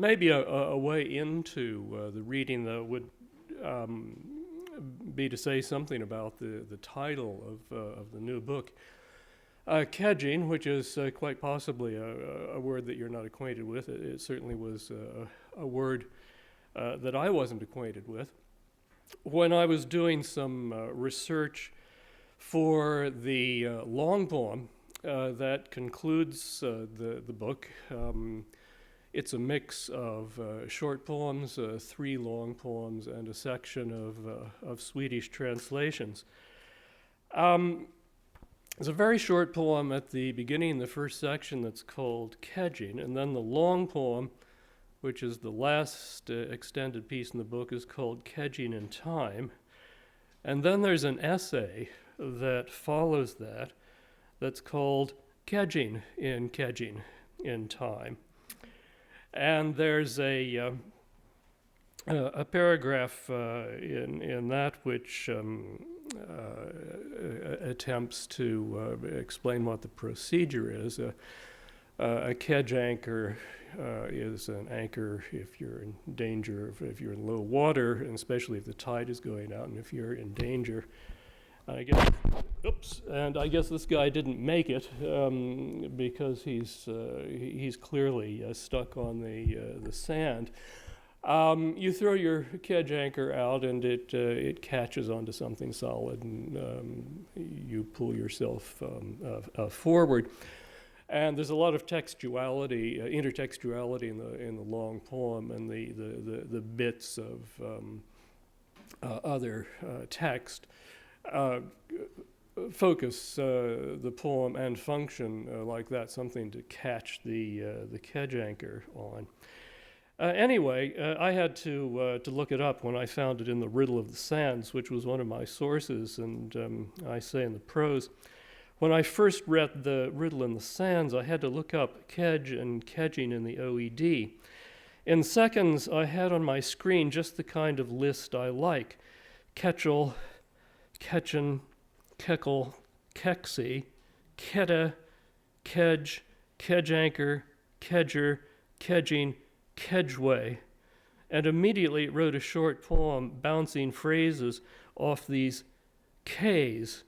maybe a way into the reading, though, would be to say something about the title of the new book. Kedging, which is quite possibly a word that you're not acquainted with. It certainly was a word that I wasn't acquainted with. When I was doing some research for the long poem that concludes the book, it's a mix of short poems, 3 long poems, and a section of Swedish translations. There's a very short poem at the beginning, the first section, that's called Kedging, and then the long poem, which is the last extended piece in the book, is called Kedging in Time. And then there's an essay that follows that that's called Kedging in Time. And there's a paragraph in that which attempts to explain what the procedure is. A kedge anchor is an anchor if you're in danger, if you're in low water, and especially if the tide is going out, and if you're in danger. I guess this guy didn't make it because he's clearly stuck on the sand. You throw your kedge anchor out, and it catches onto something solid, and you pull yourself forward. And there's a lot of textuality, intertextuality in the long poem, and the bits of other text focus the poem and function like that, something to catch the kedge anchor on. Anyway, I had to look it up when I found it in the Riddle of the Sands, which was one of my sources, and I say in the prose. When I first read the Riddle in the Sands, I had to look up kedge and kedging in the OED. In seconds, I had on my screen just the kind of list I like: ketchel, ketchen, keckle, keksy, kedda, kedge, kedge anchor, kedger, kedging, kedgeway, and immediately wrote a short poem bouncing phrases off these K's.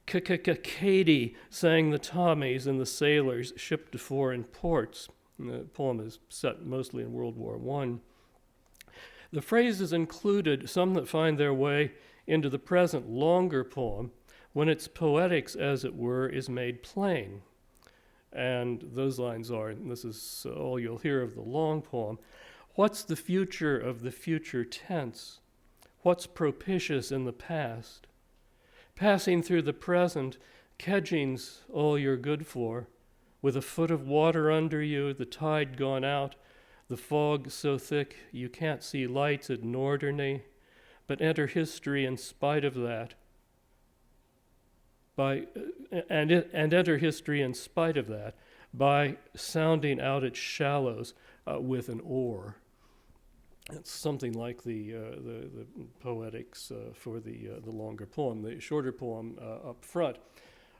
Katie sang the Tommies and the sailors shipped to foreign ports. And the poem is set mostly in World War I. The phrases included some that find their way into the present longer poem when its poetics, as it were, is made plain. And those lines are, and this is all you'll hear of the long poem: what's the future of the future tense? What's propitious in the past? Passing through the present, kedging's all you're good for. With a foot of water under you, the tide gone out, the fog so thick you can't see lights at Norderney, but enter history in spite of that. Enter history in spite of that by sounding out its shallows with an oar. It's something like the poetics for the longer poem. The shorter poem up front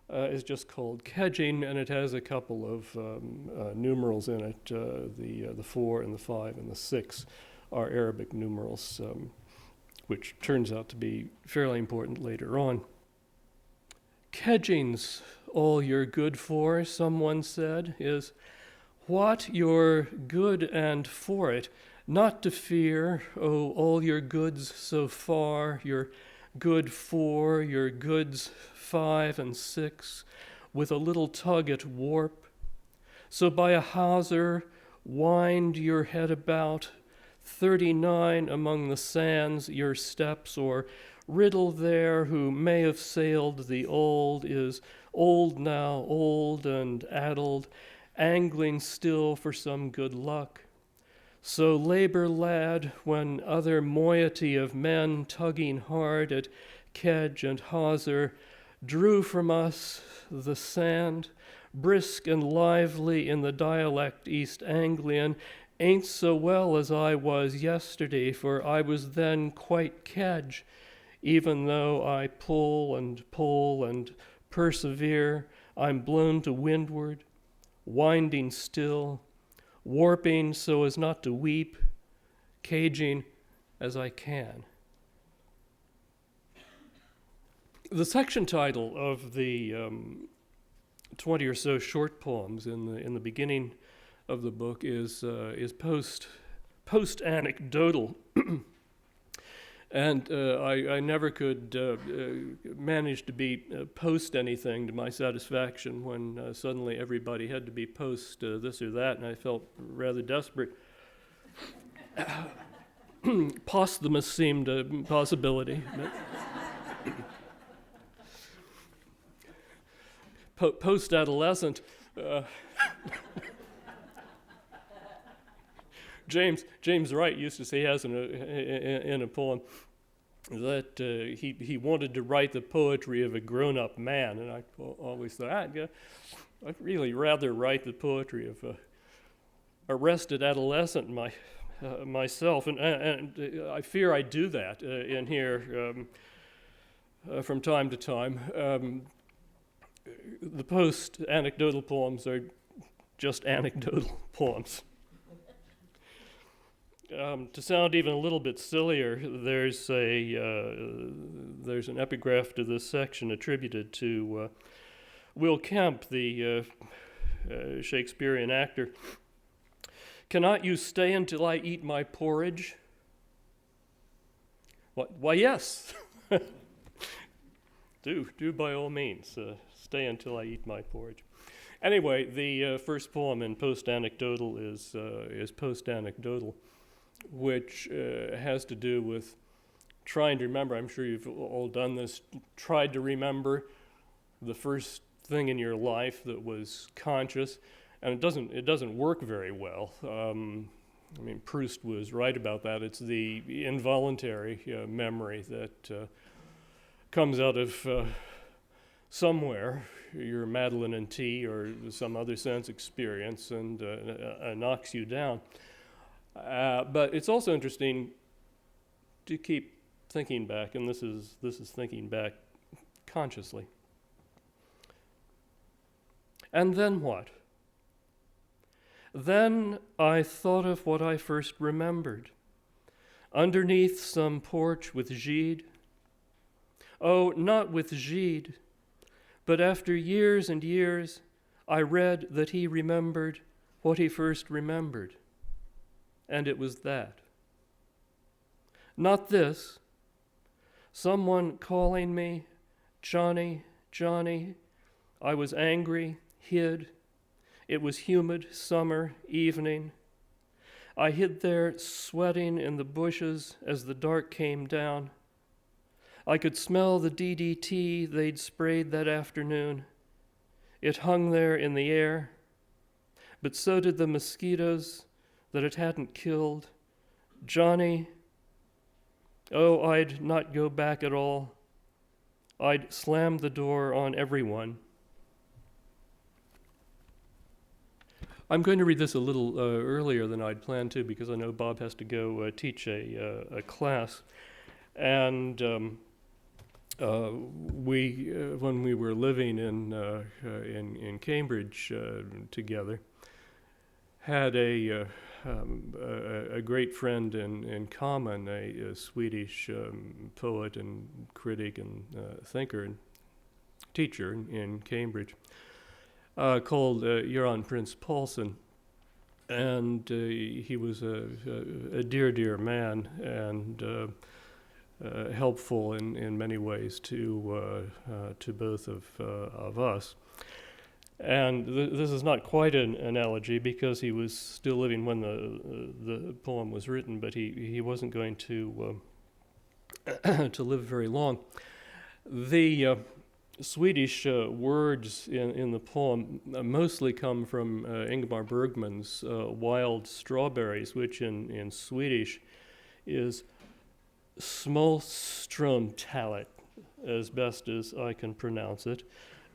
is just called Kedging, and it has a couple of numerals in it. The 4 and the 5 and the 6 are Arabic numerals, which turns out to be fairly important later on. Kedging's all you're good for, someone said, is what you're good and for it, not to fear, oh, all your goods so far, your good 4, your goods 5 and 6, with a little tug at warp. So by a hawser, wind your head about, 39 among the sands your steps, or riddle there who may have sailed the old is old now, old and addled, angling still for some good luck. So labor, lad, when other moiety of men tugging hard at kedge and hawser drew from us the sand, brisk and lively in the dialect East Anglian, ain't so well as I was yesterday, for I was then quite kedge, even though I pull and persevere, I'm blown to windward, winding still, warping so as not to weep, caging as I can. The section title of the 20 or so short poems in the beginning of the book is post anecdotal, and I never could manage to be post anything to my satisfaction when suddenly everybody had to be post this or that, and I felt rather desperate. Posthumous seemed a possibility. Post-adolescent. James Wright used to say, he has in a poem, that he wanted to write the poetry of a grown-up man, and I always thought, I'd really rather write the poetry of a arrested adolescent myself, and I fear I do that in here from time to time. The post-anecdotal poems are just anecdotal poems. To sound even a little bit sillier, there's an epigraph to this section attributed to Will Kemp, the Shakespearean actor. "Cannot you stay until I eat my porridge?" Why, yes. Do by all means. Stay until I eat my porridge. Anyway, the first poem in post-anecdotal is post-anecdotal, which has to do with trying to remember. I'm sure you've all done this. Tried to remember the first thing in your life that was conscious, and it doesn't work very well. I mean, Proust was right about that. It's the involuntary memory that comes out of somewhere, your Madeline and tea or some other sense experience, and knocks you down. But it's also interesting to keep thinking back, and this is thinking back consciously. And then what? Then I thought of what I first remembered. Underneath some porch with Gide. Oh, not with Gide, but after years and years, I read that he remembered what he first remembered. And it was that. Not this. Someone calling me, Johnny, Johnny. I was angry, hid. It was humid summer evening. I hid there sweating in the bushes as the dark came down. I could smell the DDT they'd sprayed that afternoon. It hung there in the air, but so did the mosquitoes that it hadn't killed. Johnny, oh, I'd not go back at all. I'd slam the door on everyone. I'm going to read this a little earlier than I'd planned to, because I know Bob has to go teach a class. And we, when we were living in Cambridge together, had a great friend in common, a Swedish poet and critic and thinker and teacher in Cambridge, called Göran Prince Paulson. And he was a dear, dear man, and helpful in many ways to both of us. And this is not quite an analogy, because he was still living when the poem was written, but he wasn't going to to live very long. The Swedish words in the poem mostly come from Ingmar Bergman's Wild Strawberries, which in Swedish is Smolströmtalet, as best as I can pronounce it.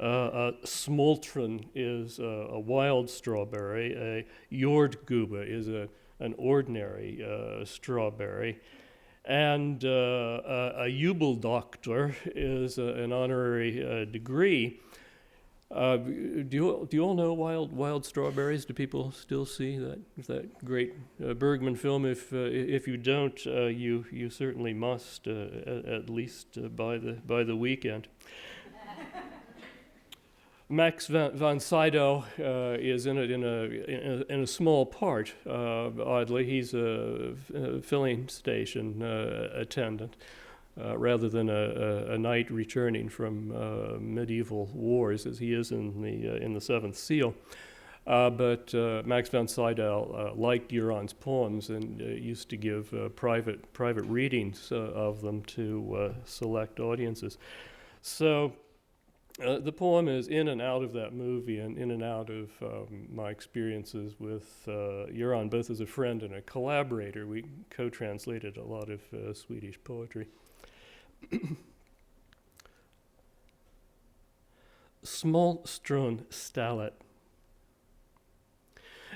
Smoltron is a wild strawberry. A jordgubbe is an ordinary strawberry. And a Jubeldoktor is an honorary degree. Do you all know Wild Strawberries? Do people still see that great Bergman film? If you don't, you certainly must, at least by the weekend. Max von Sydow is in it in a small part. Oddly, he's a filling station attendant. Rather than a knight returning from medieval wars, as he is in the Seventh Seal. But Max von Sydow liked Euron's poems and used to give private readings of them to select audiences. So the poem is in and out of that movie and in and out of my experiences with Euron, both as a friend and a collaborator. We co-translated a lot of Swedish poetry. Smoltstron stallet.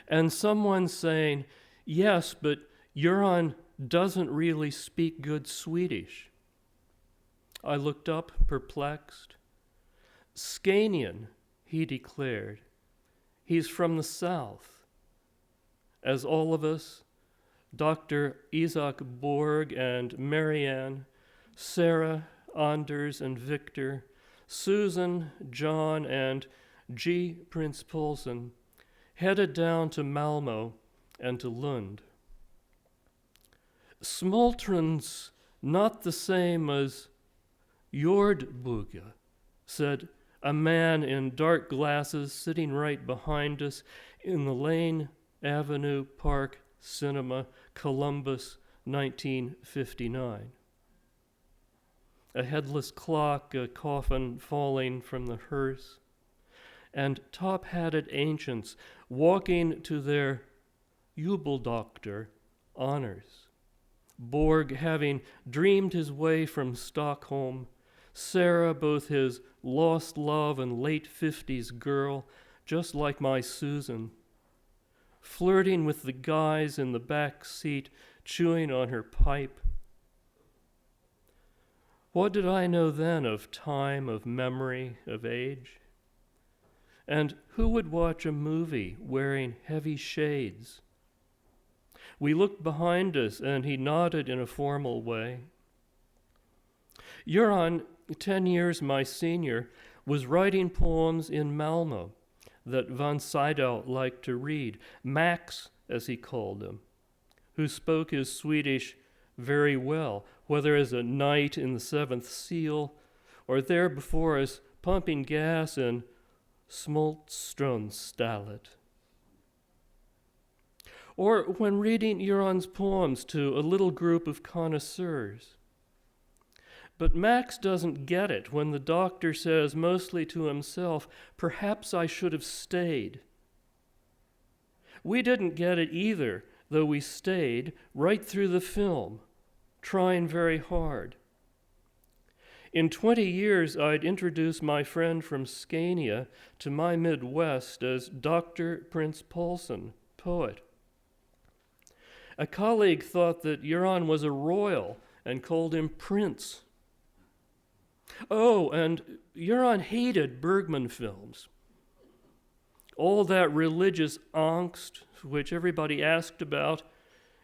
And someone saying, yes, but Euron doesn't really speak good Swedish. I looked up, perplexed. Scanian, he declared. He's from the south. As all of us, Dr. Isaac Borg and Marianne, Sarah, Anders, and Victor, Susan, John, and G. Prince Paulson headed down to Malmö and to Lund. Smoltron's not the same as Jordbuga, said a man in dark glasses sitting right behind us in the Lane Avenue Park Cinema, Columbus, 1959. A headless clock, a coffin falling from the hearse, and top-hatted ancients walking to their Jubeldoktor honors. Borg having dreamed his way from Stockholm, Sarah both his lost love and late 50s girl, just like my Susan, flirting with the guys in the back seat, chewing on her pipe. What did I know then of time, of memory, of age? And who would watch a movie wearing heavy shades? We looked behind us, and he nodded in a formal way. Euron, 10 years my senior, was writing poems in Malmö that von Sydow liked to read, Max, as he called him, who spoke his Swedish very well, whether as a knight in the Seventh Seal or there before us pumping gas in Smoltstronstallet. Or when reading Euron's poems to a little group of connoisseurs. But Max doesn't get it when the doctor says, mostly to himself, perhaps I should have stayed. We didn't get it either, though we stayed right through the film, trying very hard. In 20 years, I'd introduced my friend from Scania to my Midwest as Dr. Prince Paulson, poet. A colleague thought that Euron was a royal and called him Prince. Oh, and Euron hated Bergman films. All that religious angst which everybody asked about,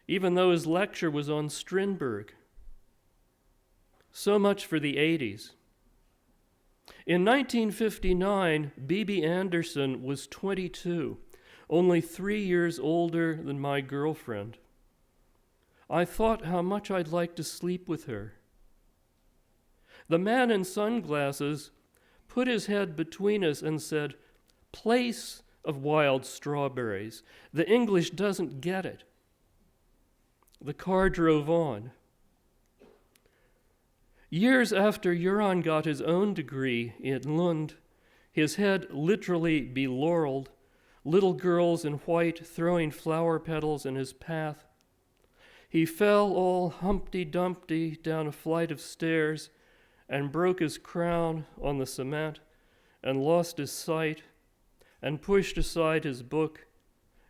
even though his lecture was on Strindberg. So much for the 80s. In 1959, B.B. Anderson was 22, only 3 years older than my girlfriend. I thought how much I'd like to sleep with her. The man in sunglasses put his head between us and said, "Place of Wild Strawberries. The English doesn't get it." The car drove on. Years after Euron got his own degree in Lund, his head literally belaureled, little girls in white throwing flower petals in his path, he fell all Humpty Dumpty down a flight of stairs and broke his crown on the cement and lost his sight and pushed aside his book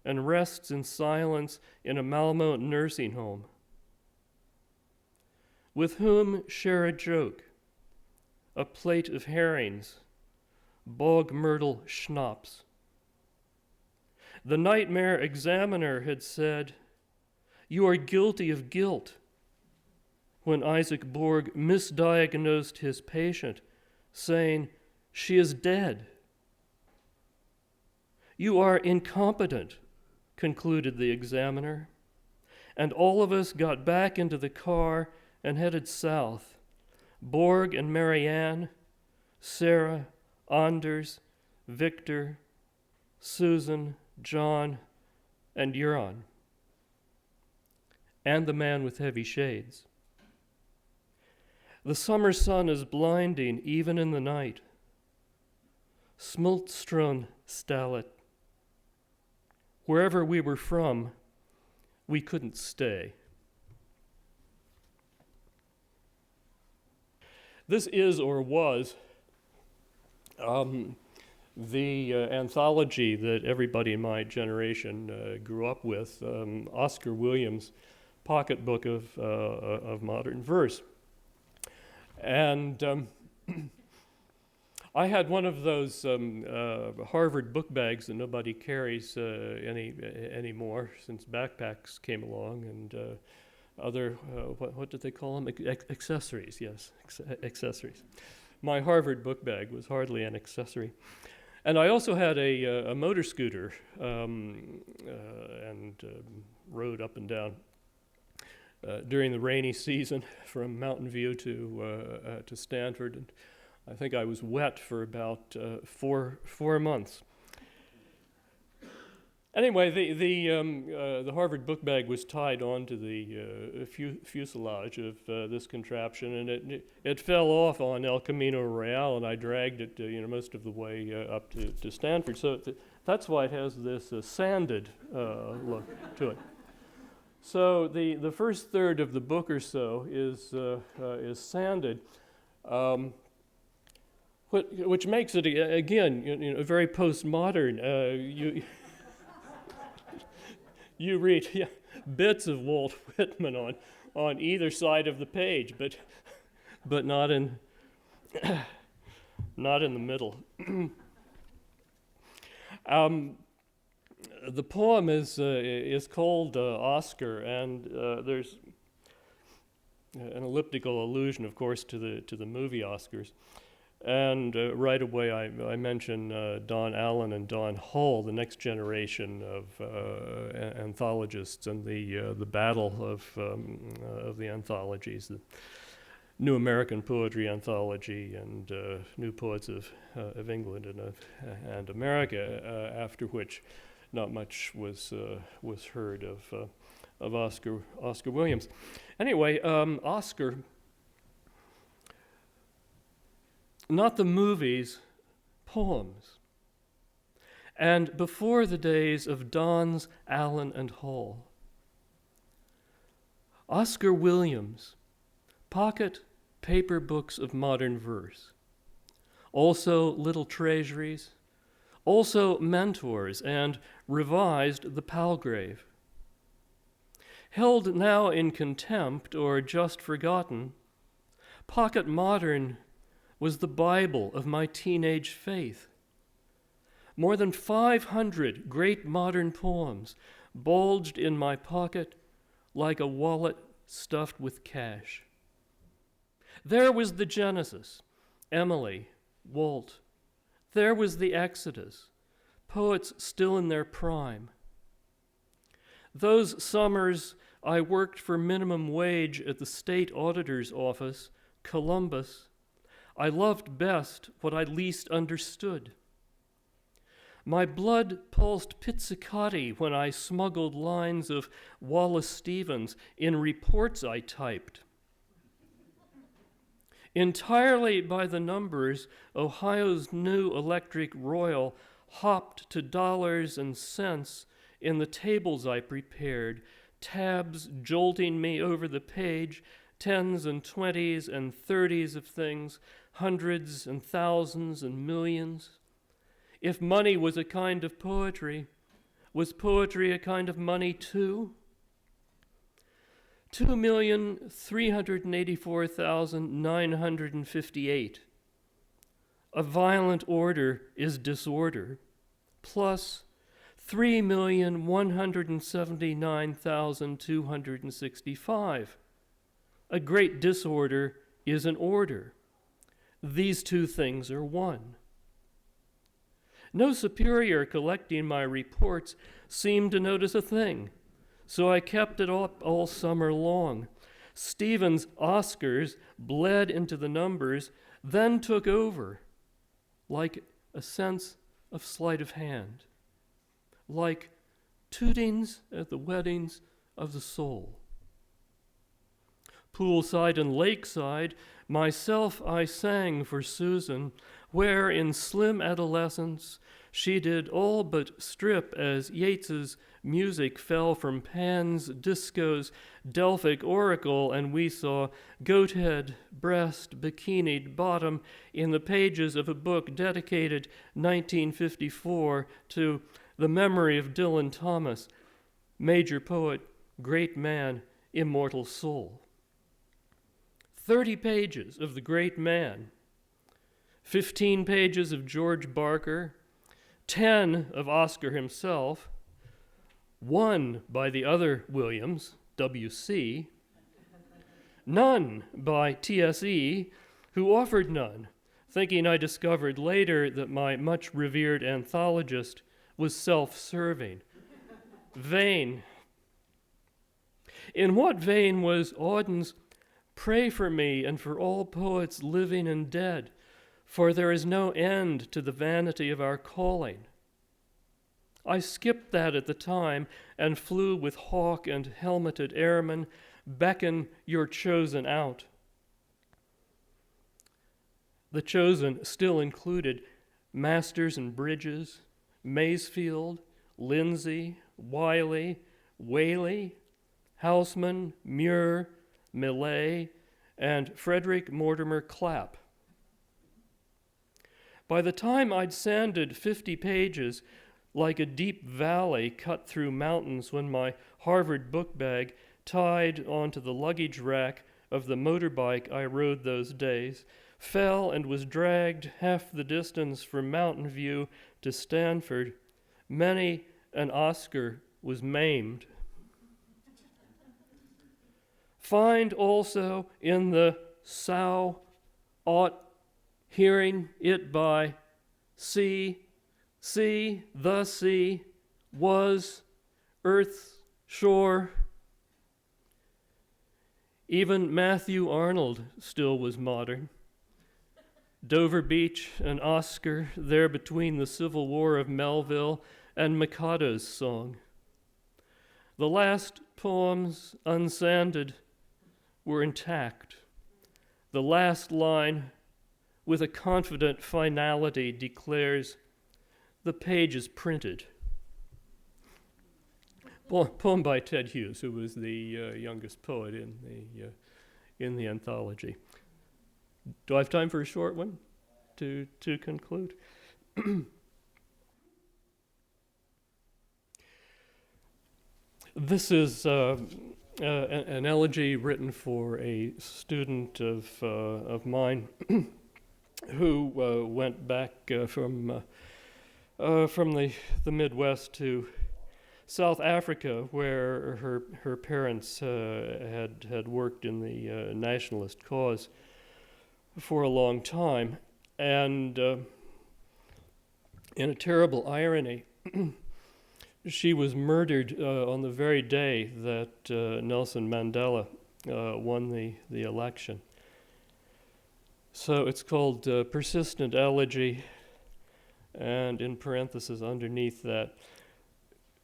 and rests in silence in a Malmö nursing home. With whom share a joke, a plate of herrings, bog myrtle schnapps. The nightmare examiner had said, "You are guilty of guilt," when Isaac Borg misdiagnosed his patient, saying, "She is dead." "You are incompetent," concluded the examiner, and all of us got back into the car and headed south. Borg and Marianne, Sarah, Anders, Victor, Susan, John, and Euron, and the man with heavy shades. The summer sun is blinding even in the night. Smultstron Stallet. Wherever we were from, we couldn't stay. This is or was the anthology that everybody in my generation grew up with, Oscar Williams' pocketbook of modern verse. And I had one of those Harvard book bags that nobody carries anymore since backpacks came along, and other, what did they call them? Accessories, yes, accessories. My Harvard book bag was hardly an accessory. And I also had a motor scooter and rode up and down during the rainy season from Mountain View to Stanford. And I think I was wet for about 4 months. Anyway, the Harvard book bag was tied onto the fuselage of this contraption, and it fell off on El Camino Real, and I dragged it most of the way up to Stanford. So that's why it has this sanded look to it. So the first third of the book or so is sanded, which makes it again very postmodern. You read bits of Walt Whitman on either side of the page, but not in the middle. The poem is called Oscar, and there's an elliptical allusion, of course, to the movie Oscars. And right away, I mention Don Allen and Don Hull, the next generation of anthologists, and the battle of the anthologies, the New American Poetry Anthology and New Poets of England and America. After which, not much was heard of Oscar Williams. Anyway, Oscar. Not the movies, poems. And before the days of Dons, Allen, and Hall. Oscar Williams, pocket paper books of modern verse. Also little treasuries, also mentors, and revised the Palgrave. Held now in contempt or just forgotten, pocket modern was the Bible of my teenage faith. More than 500 great modern poems bulged in my pocket like a wallet stuffed with cash. There was the Genesis, Emily, Walt. There was the Exodus, poets still in their prime. Those summers I worked for minimum wage at the state auditor's office, Columbus, I loved best what I least understood. My blood pulsed pizzicati when I smuggled lines of Wallace Stevens in reports I typed. Entirely by the numbers, Ohio's new electric royal hopped to dollars and cents in the tables I prepared, tabs jolting me over the page, 10s and 20s and 30s of things, hundreds and thousands and millions. If money was a kind of poetry, was poetry a kind of money too? 2,384,958. A violent order is disorder, plus 3,179,265. A great disorder is an order. These two things are one. No superior collecting my reports seemed to notice a thing, so I kept it up all summer long. Stephen's Oscars bled into the numbers, then took over, like a sense of sleight of hand, like tootings at the weddings of the soul. Poolside and lakeside, myself I sang for Susan, where in slim adolescence she did all but strip as Yeats's music fell from Pan's, Disco's, Delphic oracle, and we saw goat head, breast, bikinied bottom in the pages of a book dedicated 1954 to the memory of Dylan Thomas, major poet, great man, immortal soul. 30 pages of the great man, 15 pages of George Barker, 10 of Oscar himself, 1 by the other Williams, W.C., none by T.S.E., who offered none, thinking I discovered later that my much revered anthologist was self-serving. Vain. In what vein was Auden's "Pray for me and for all poets living and dead, for there is no end to the vanity of our calling"? I skipped that at the time and flew with hawk and helmeted airman, beckon your chosen out. The chosen still included Masters and Bridges, Masefield, Lindsay, Wiley, Whaley, Houseman, Muir, Millay, and Frederick Mortimer Clapp. By the time I'd sanded 50 pages, like a deep valley cut through mountains, when my Harvard book bag, tied onto the luggage rack of the motorbike I rode those days, fell and was dragged half the distance from Mountain View to Stanford, many an Oscar was maimed. Find also in the sow ought hearing it by sea, the sea, was, earth's shore. Even Matthew Arnold still was modern. Dover Beach and Oscar, there between the Civil War of Melville and Mikado's song. The last poems, unsanded, were intact. The last line, with a confident finality, declares, "The page is printed." Poem by Ted Hughes, who was the youngest poet in the anthology. Do I have time for a short one to conclude? This is an elegy written for a student of mine who went back from the Midwest to South Africa, where her parents had worked in the nationalist cause for a long time. And in a terrible irony, she was murdered on the very day that Nelson Mandela won the election. So it's called Persistent Elegy, and in parentheses underneath that,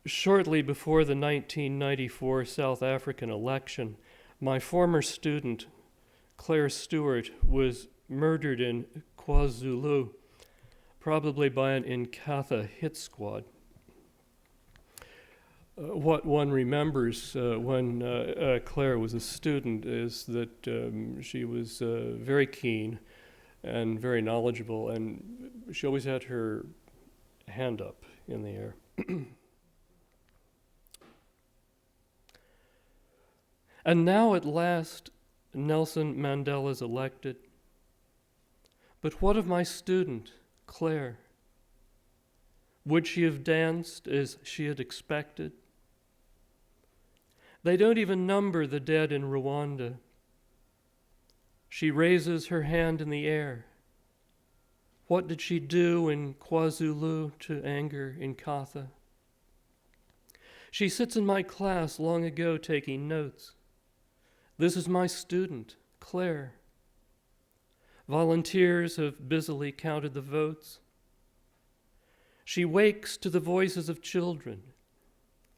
shortly before the 1994 South African election, my former student, Claire Stewart, was murdered in KwaZulu, probably by an Inkatha hit squad. What one remembers when Claire was a student is that she was very keen and very knowledgeable, and she always had her hand up in the air. And now at last, Nelson Mandela's elected. But what of my student, Claire? Would she have danced as she had expected? They don't even number the dead in Rwanda. She raises her hand in the air. What did she do in KwaZulu to anger in Katha? She sits in my class long ago taking notes. This is my student, Claire. Volunteers have busily counted the votes. She wakes to the voices of children,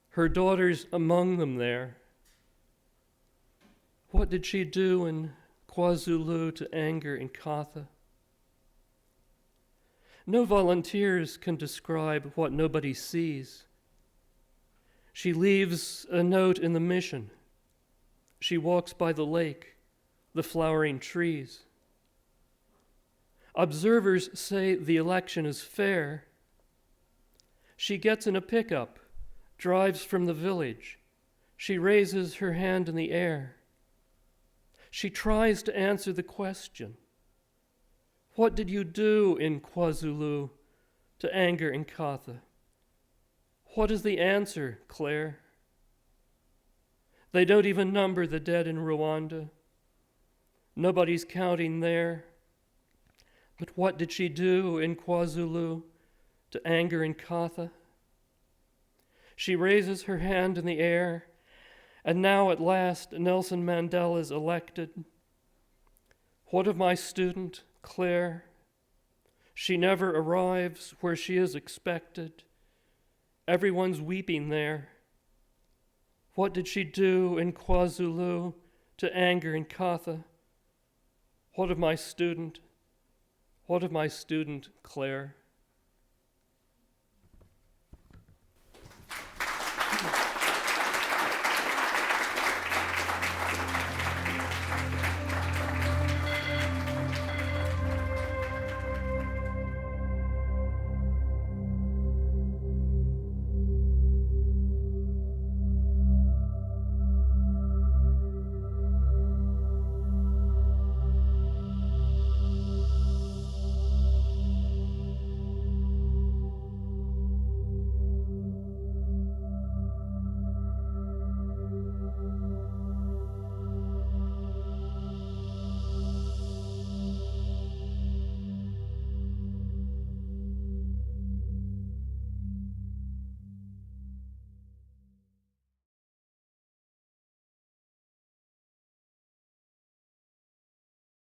her daughters among them there. What did she do in KwaZulu to anger in Katha? No volunteers can describe what nobody sees. She leaves a note in the mission. She walks by the lake, the flowering trees. Observers say the election is fair. She gets in a pickup, drives from the village. She raises her hand in the air. She tries to answer the question, what did you do in KwaZulu to anger in Katha? What is the answer, Claire? They don't even number the dead in Rwanda. Nobody's counting there. But what did she do in KwaZulu to anger in Katha? She raises her hand in the air, and now at last Nelson Mandela is elected. What of my student, Claire? She never arrives where she is expected. Everyone's weeping there. What did she do in KwaZulu to anger in Katha? What of my student? What of my student, Claire?